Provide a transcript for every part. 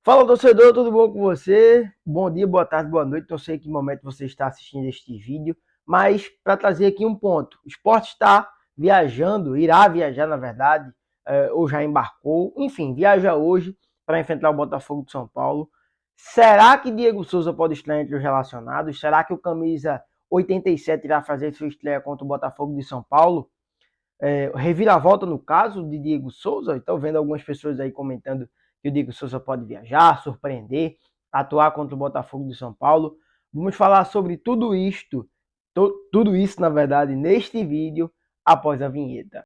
Fala, torcedor, tudo bom com você? Bom dia, boa tarde, boa noite. Não sei em que momento você está assistindo este vídeo, mas para trazer aqui um ponto. O Sport está viajando, irá viajar, na verdade, ou já embarcou. Enfim, viaja hoje para enfrentar o Botafogo de São Paulo. Será que Diego Souza pode estar entre os relacionados? Será que o camisa 87 irá fazer sua estreia contra o Botafogo de São Paulo? Reviravolta no caso de Diego Souza. Estou vendo algumas pessoas aí comentando que o Diego Souza pode viajar, surpreender, atuar contra o Botafogo de São Paulo. Vamos falar sobre tudo isto, tudo isso, na verdade, neste vídeo, após a vinheta.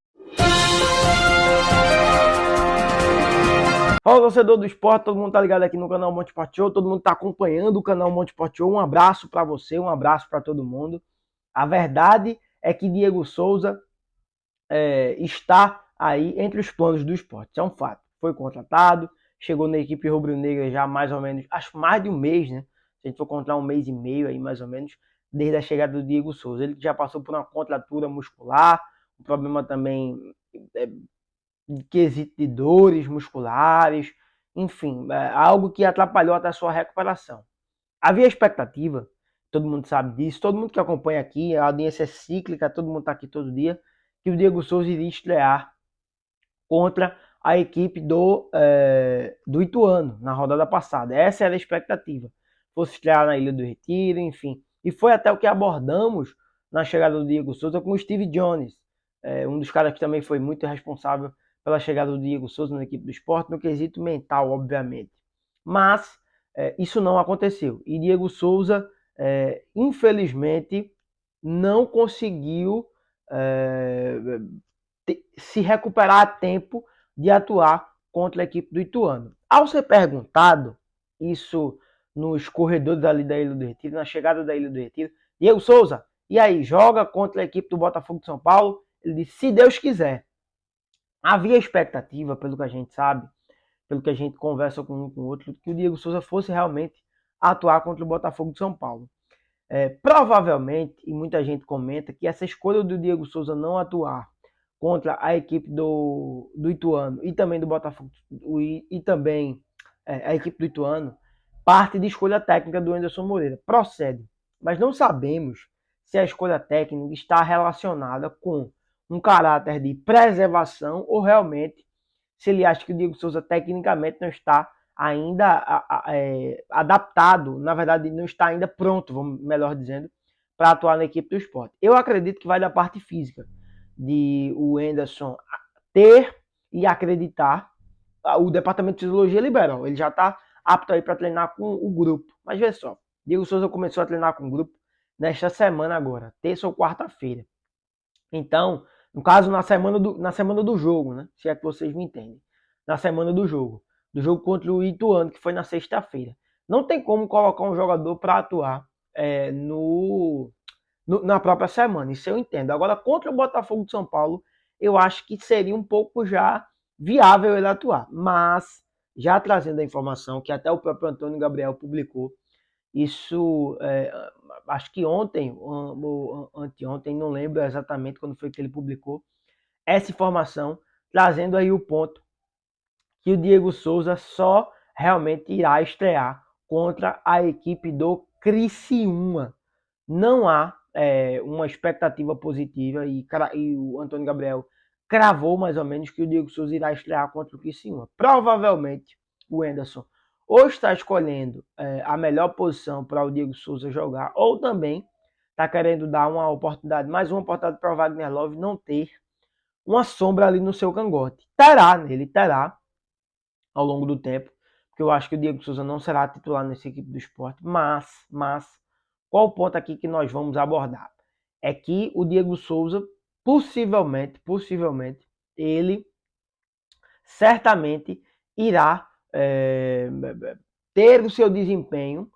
Fala, torcedor do esporte, todo mundo tá ligado aqui no canal Monte Sport Show, todo mundo tá acompanhando o canal Monte Sport Show. Um abraço para você, um abraço para todo mundo. A verdade é que Diego Souza está aí entre os planos do esporte. Isso é um fato. Foi contratado, chegou na equipe rubro-negra já mais ou menos, acho mais de um mês, né? Se a gente for contar um mês e meio aí, mais ou menos, desde a chegada do Diego Souza. Ele já passou por uma contratura muscular, um problema também de quesito de dores musculares, enfim, algo que atrapalhou até a sua recuperação. Havia expectativa, todo mundo sabe disso, todo mundo que acompanha aqui, a audiência é cíclica, todo mundo está aqui todo dia, que o Diego Souza iria estrear contra a equipe do Ituano, na rodada passada. Essa era a expectativa. Fosse estrear na Ilha do Retiro, enfim. E foi até o que abordamos na chegada do Diego Souza com o Steve Jones, um dos caras que também foi muito responsável pela chegada do Diego Souza na equipe do esporte, no quesito mental, obviamente. Mas isso não aconteceu. E Diego Souza, infelizmente, não conseguiu se recuperar a tempo de atuar contra a equipe do Ituano. Ao ser perguntado, isso nos corredores ali da Ilha do Retiro, na chegada da Ilha do Retiro, Diego Souza, e aí, joga contra a equipe do Botafogo de São Paulo? Ele disse, se Deus quiser. Havia expectativa, pelo que a gente sabe, pelo que a gente conversa com um com o outro, que o Diego Souza fosse realmente atuar contra o Botafogo de São Paulo. Provavelmente, e muita gente comenta, que essa escolha do Diego Souza não atuar contra a equipe do Ituano e também do Botafogo e também a equipe do Ituano, parte de escolha técnica do Anderson Moreira. Procede. Mas não sabemos se a escolha técnica está relacionada com um caráter de preservação ou realmente se ele acha que o Diego Souza tecnicamente não está ainda adaptado, na verdade não está ainda pronto, vamos melhor dizendo, para atuar na equipe do esporte. Eu acredito que vai da parte física, de o Anderson ter e acreditar. O departamento de fisiologia liberou, ele já está apto aí para treinar com o grupo. Mas vê só, Diego Souza começou a treinar com o grupo nesta semana agora, terça ou quarta-feira. Então, no caso, na semana do jogo, né? Se é que vocês me entendem. Na semana do jogo contra o Ituano, que foi na sexta-feira. Não tem como colocar um jogador para atuar na própria semana, isso eu entendo. Agora, contra o Botafogo de São Paulo, eu acho que seria um pouco já viável ele atuar. Mas, já trazendo a informação que até o próprio Antônio Gabriel publicou, isso, acho que ontem, ou anteontem, não lembro exatamente quando foi que ele publicou essa informação, trazendo aí o ponto que o Diego Souza só realmente irá estrear contra a equipe do Criciúma. Não há uma expectativa positiva e o Antônio Gabriel cravou mais ou menos que o Diego Souza irá estrear contra o Criciúma. Provavelmente o Anderson ou está escolhendo a melhor posição para o Diego Souza jogar, ou também está querendo dar uma oportunidade, mais uma oportunidade para o Wagner Love não ter uma sombra ali no seu cangote. Ele terá ao longo do tempo, porque eu acho que o Diego Souza não será titular nessa equipe do esporte, mas qual o ponto aqui que nós vamos abordar? É que o Diego Souza, possivelmente, ele certamente irá ter o seu desempenho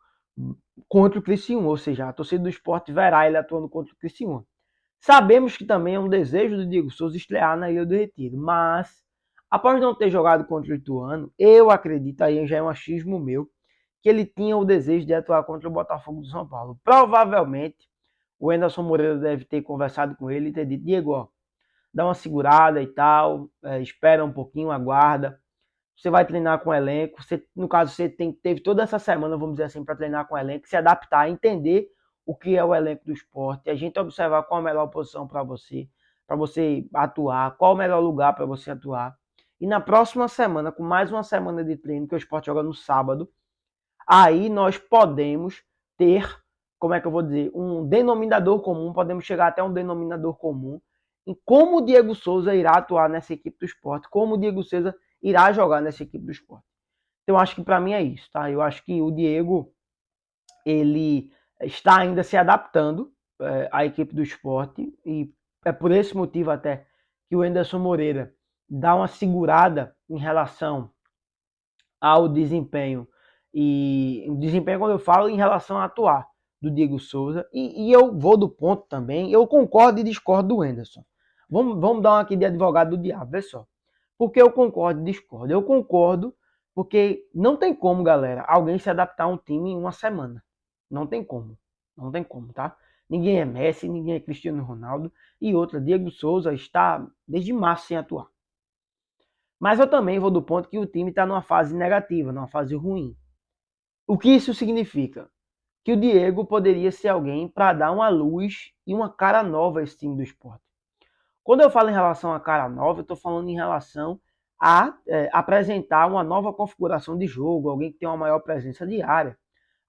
contra o Criciúma, ou seja, a torcida do esporte verá ele atuando contra o Criciúma. Sabemos que também é um desejo do Diego Souza estrear na Ilha do Retiro, mas após não ter jogado contra o Ituano, eu acredito, aí já é um achismo meu, que ele tinha o desejo de atuar contra o Botafogo de São Paulo. Provavelmente, o Anderson Moreira deve ter conversado com ele e ter dito, Diego, ó, dá uma segurada e tal, espera um pouquinho, aguarda, você vai treinar com o elenco, você, no caso, você teve toda essa semana, vamos dizer assim, para treinar com o elenco, se adaptar, entender o que é o elenco do esporte, a gente observar qual a melhor posição para você atuar, qual o melhor lugar para você atuar. E na próxima semana, com mais uma semana de treino, que o esporte joga no sábado, aí nós podemos ter, como é que eu vou dizer, um denominador comum, podemos chegar até um denominador comum em como o Diego Souza irá atuar nessa equipe do esporte, como o Diego Souza irá jogar nessa equipe do esporte. Então, eu acho que para mim é isso, tá? Eu acho que o Diego, ele está ainda se adaptando à equipe do esporte e é por esse motivo até que o Anderson Moreira dá uma segurada em relação ao desempenho. E o desempenho, quando eu falo, em relação a atuar do Diego Souza. E eu vou do ponto também, eu concordo e discordo do Anderson. Vamos dar uma aqui de advogado do diabo, vê só. Porque eu concordo e discordo. Eu concordo porque não tem como, galera, alguém se adaptar a um time em uma semana. Não tem como. Não tem como, tá? Ninguém é Messi, ninguém é Cristiano Ronaldo. E outra, Diego Souza está desde março sem atuar. Mas eu também vou do ponto que o time está numa fase negativa, numa fase ruim. O que isso significa? Que o Diego poderia ser alguém para dar uma luz e uma cara nova a esse time do esporte. Quando eu falo em relação a cara nova, eu estou falando em relação a apresentar uma nova configuração de jogo, alguém que tem uma maior presença de área,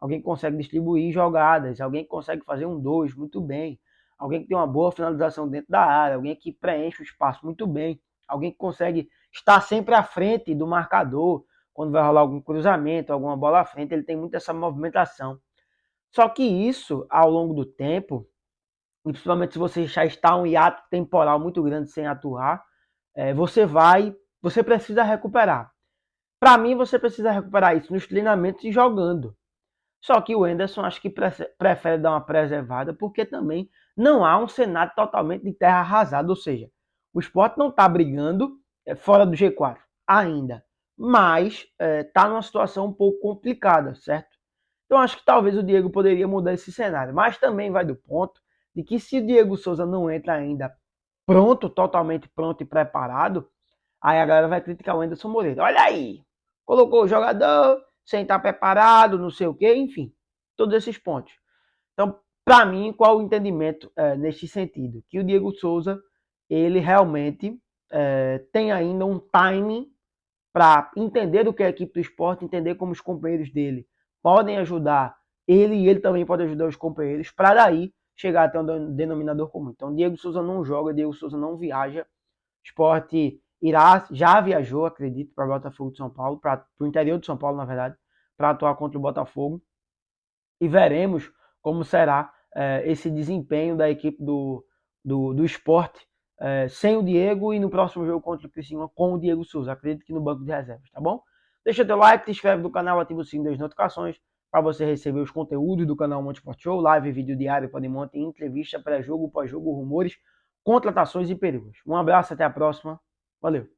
alguém que consegue distribuir jogadas, alguém que consegue fazer um 2 muito bem, alguém que tem uma boa finalização dentro da área, alguém que preenche o espaço muito bem, alguém que consegue estar sempre à frente do marcador, quando vai rolar algum cruzamento, alguma bola à frente, ele tem muito essa movimentação. Só que isso, ao longo do tempo, e principalmente se você já está um hiato temporal muito grande sem atuar, você precisa recuperar. Para mim, você precisa recuperar isso nos treinamentos e jogando. Só que o Anderson acho que prefere dar uma preservada, porque também não há um cenário totalmente de terra arrasada, ou seja, o Sport não está brigando fora do G4 ainda, mas está numa situação um pouco complicada, certo? Então acho que talvez o Diego poderia mudar esse cenário, mas também vai do ponto de que se o Diego Souza não entra ainda pronto, totalmente pronto e preparado, aí a galera vai criticar o Anderson Moreira. Olha aí, colocou o jogador sem estar preparado, não sei o quê, enfim, todos esses pontos. Então, para mim, qual o entendimento neste sentido? Que o Diego Souza, ele realmente tem ainda um timing para entender o que é a equipe do esporte, entender como os companheiros dele podem ajudar ele e ele também pode ajudar os companheiros, para daí chegar até um denominador comum. Então, Diego Souza não joga, Diego Souza não viaja, o esporte já viajou, acredito, para o Botafogo de São Paulo, para o interior de São Paulo, na verdade, para atuar contra o Botafogo. E veremos como será esse desempenho da equipe do esporte sem o Diego e no próximo jogo contra o Criciúma com o Diego Souza. Acredito que no banco de reservas, tá bom? Deixa teu like, te inscreve no canal, ativa o sininho das notificações para você receber os conteúdos do canal Monte Sport Show, live, vídeo diário, Podmonte, entrevista, pré-jogo, pós-jogo, rumores, contratações e perigos. Um abraço, até a próxima. Valeu!